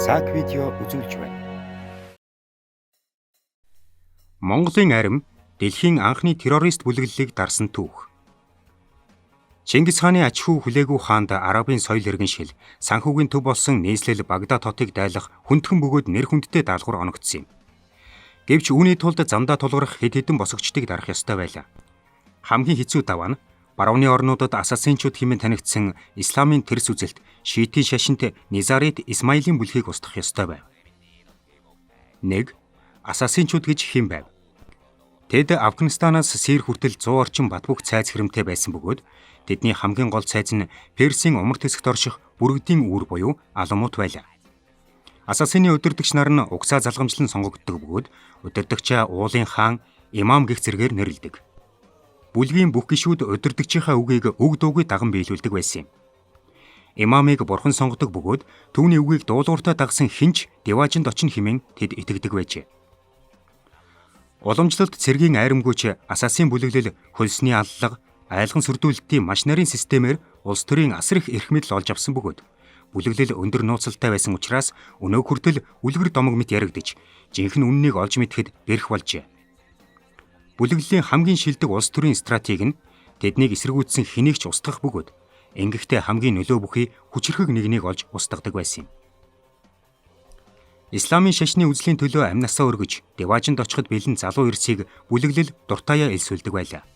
цаг видео үзүүлж байна. Монголын арим дэлхийн анхны террорист бүлэглэлийг дарсан түүх. Чингис хааны аж ахуй хүлээгүү хаанд Арабын соёл иргэншил, санхүүгийн төв болсон нийслэл Багдад хотыг дайлах хүндхэн бөгөөд нэр хүндтэй даалгавар оногдсон юм. Гэвч үүний тулд замдаа тулгарх хэд хэдэн босгочдыг дарах ёстой байлаа. Хамгийн хэцүү даваа нь барууны орнуудад асасинчууд хэмээн танигдсан исламын тэрс үзэлт шиитийн шашинт Низарит Исмаилийн бүлгийг устгах ёстой байв. 1. Асасинчууд гэж хэн байв? Тэд Афганистанаас Сир хүртэл 100 орчим бат бөх цайз хэрэмтэй байсан бөгөөд тэдний хамгийн гол цайз нь Персийн умарт хэсэгт орших бүргэдийн үүр буюу Аламут байлаа. Асасины удирдагч нар нь угсаа залгамжлан сонгогддог бөгөөд удирдагчаа уулын хаан имам гэх зэргээр нэрлэдэг. Бүлгийн бүх гишүүд удирдагчийнхаа үгийг үг дуугүй даган биелүүлдэг байсан юм. Имамыг бурхан сонгодог бөгөөд түүний үгийг дуулууртаа дагсан хинч деважинд очно хэмээн тэд итгэдэг байжээ. Уламжлалт цэргийн айрамгүйч асасын бүлэглэл хөлсний аллага, айлган сүрдүүлэлтийн маш нарийн системээр улс төрийн асар их эрх мэдэл олж авсан бөгөөд бүлэглэл өндөр нууцлалтай байсан учраас өнөө хүртэл үлгэр домог мэт яригдж, жинхэнэ үннийг олж мэдэхэд бэрх болжээ. Бүлэглэлийн хамгийн шилдэг улс төрийн стратеги нь тэднийг эсэргүүцсэн хэнийг ч устгах бөгөөд ингэхдээ хамгийн нөлөө бүхий хүчрхэг нэгнийг олж устгадаг байсан юм. Исламын шашны үзлийн төлөө амнасаа өргөж, деважинд очиход бэлэн залуу эрсийг бүлэглэл дуртаяа элсүүлдэг байлаа.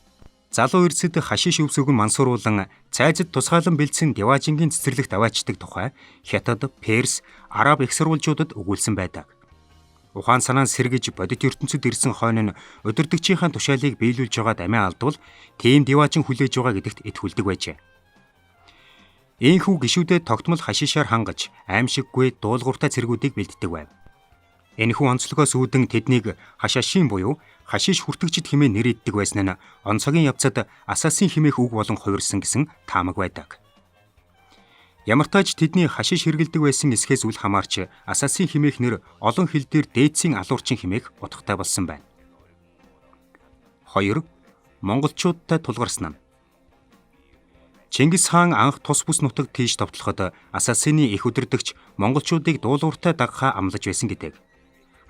Залуу эрсэд хашиш өвсөг мансууруулан цайзад тусгаалan бэлдсэн деважингийн цэцэрлэгт аваачдаг тухай Хятад, Перс, Араб их сурвалжуудад өгүүлсэн байдаг. Ухаан санаан сэргэж бодит ертөнцид ирсэн хойно нь удирдагчийнхаа тушаалыг биелүүлж байгаа дамиа алдвал тийм деважин хүлээж байгаа гэдэгт итгүүлдэг байжээ. Ийхүү гишүүдэд тогтмол хашишаар хангаж, аимшиггүй дуулууртай цэргүүдийг бэлддэг байв. Энэхүү онцлогоос үүдэн тэднийг хашашин буюу хашиш хүртэгчд хэмээн нэрийддэг байсан нь онцогийн явцад асасын хэмээх үг болон хувирсан гэсэн таамаг байдаг. Ямартайч тэдний хашиш хэргэлдэг байсан эсхээс үл хамаарч асасын хэмээх нэр олон хил дээр дээдсийн алуурчин хэмээх утгатай болсон байна. 2. Монголчуудтай тулгарсан нь. Чингис хаан анх тус бүс нутаг тийш товтлоход асасины их удирдагч монголчуудыг дуулууртай дагахаа амлаж байсан гэдэг.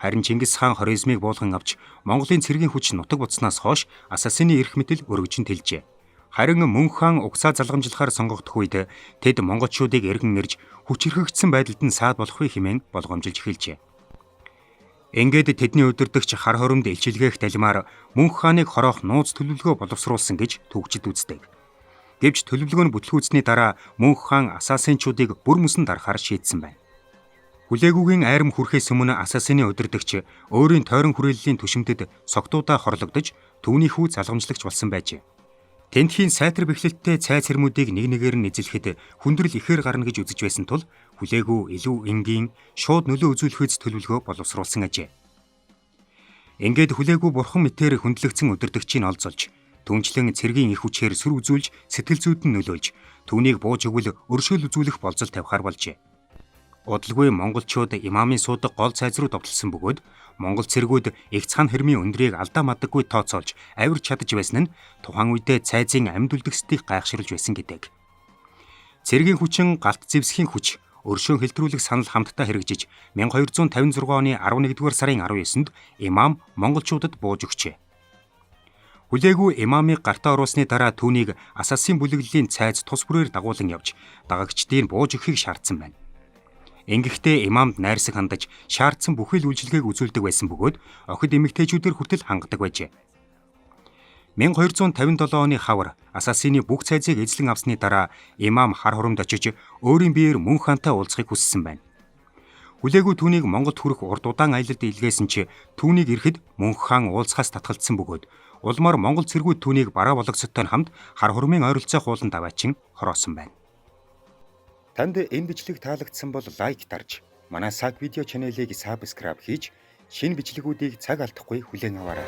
Харин Чингис хаан хоризмыг буулган авч Монголын цэргийн хүч нутаг буцснаас хойш асасины эрх мэдэл өргөжин тэлжээ. Харин мөн хаан угсаа залгамжлахаар сонгогдох үед тэд монголчуудыг эргэн ирж хүчрхэгдсэн байдалд нь саад болох вэ хэмээн болгоомжилж эхэлжээ. Ингээд тэдний удирдагч хар хоромд илчилгээх талимаар мөн хааныг хороох нууц төлөвлөгөө боловсруулсан гэж төгжид үздэг. Гэвч төлөвлөгөө нь бүтлгүүцсний дараа мөнх хаан асасинчуудыг бүр мөсөн дарахаар шийдсэн байна. Хүлээгүүгийн айрам хүрэхээс өмнө асасины удирдагч өөрийн тойрон хүрээллийн түшимтэд согтуудаа хорлогдож түүний хүү залгамжлагч болсон байжээ. Тентхийн сайтар бэхлэлттэй цайз хэрмүүдийг нэг нэгээр нь эзэлэхэд хүндрэл ихээр гарна гэж үзэж байсан тул хүлээгүү илүү энгийн шууд нөлөө үзүүлэхүйц төлөвлөгөө боловсруулсан ажээ. Ингээд хүлээгүү бурхан мэтээр хөндлөгдсөн удирдагчийг олзолж түнчлэн цэргийн их хүчээр сүр үзүүлж сэтгэл зүйд нь нөлөөлж түүнийг бууж өгвөл өршөөл үзүүлэх болцол тавихаар болжээ. Удалгүй монголчууд имамын суудаг гол цайз руу довтлсон бөгөөд монгол цэргүүд их цхан хэрмийн өндрийг алдаа мадаггүй тооцоолж авирч чадж байсан нь тухайн үедээ цайзын амьд үлдгэсдийг гайхшруулж байсан гэдэг. Цэргийн хүчин галт зэвсгийн хүч өршөөн хэлтрүүлэх санал хамтдаа хэрэгжиж 1256 оны 11-р сарын 19-нд имам монголчуудад бууж өгчээ. Хүлээгүү имамыг гартаа оруулсны дараа түүнийг асасын бүлэглэлийн цайз тус бүрээр дагуулan явж дагагчдыг бууж өгөхийг шаардсан байна. Ингэхдээ имамд найрсаг хандаж шаардсан бүхэл үйлчилгээг үзүүлдэг байсан бөгөөд охид эмэгтэйчүүдээр хүртэл хангадаг байжээ. 1257 оны хавар асасины бүх цайзыг эзлэн авсны дараа имам хар хоромд очиж өөрийн биеэр мөн хаантай уулзахыг хүссэн байна. Хүлээгүү түүнийг Монголд хүрэх урд удаан аялалд илгээсэн ч түүнийг ирэхэд мөн хаан уулзахаас татгалцсан бөгөөд улмаар Монгол цэргүүд түүнийг бараа бологцоттой хамт хар хурмын ойролцоо хуулан даваачин хороосон байна. Танд энэ бичлэг таалагдсан бол лайк дарж, манай цаг видео чанелыг сабскрайб хийж, шинэ бичлэгүүдийг цаг алдахгүй хүлээн аваарай.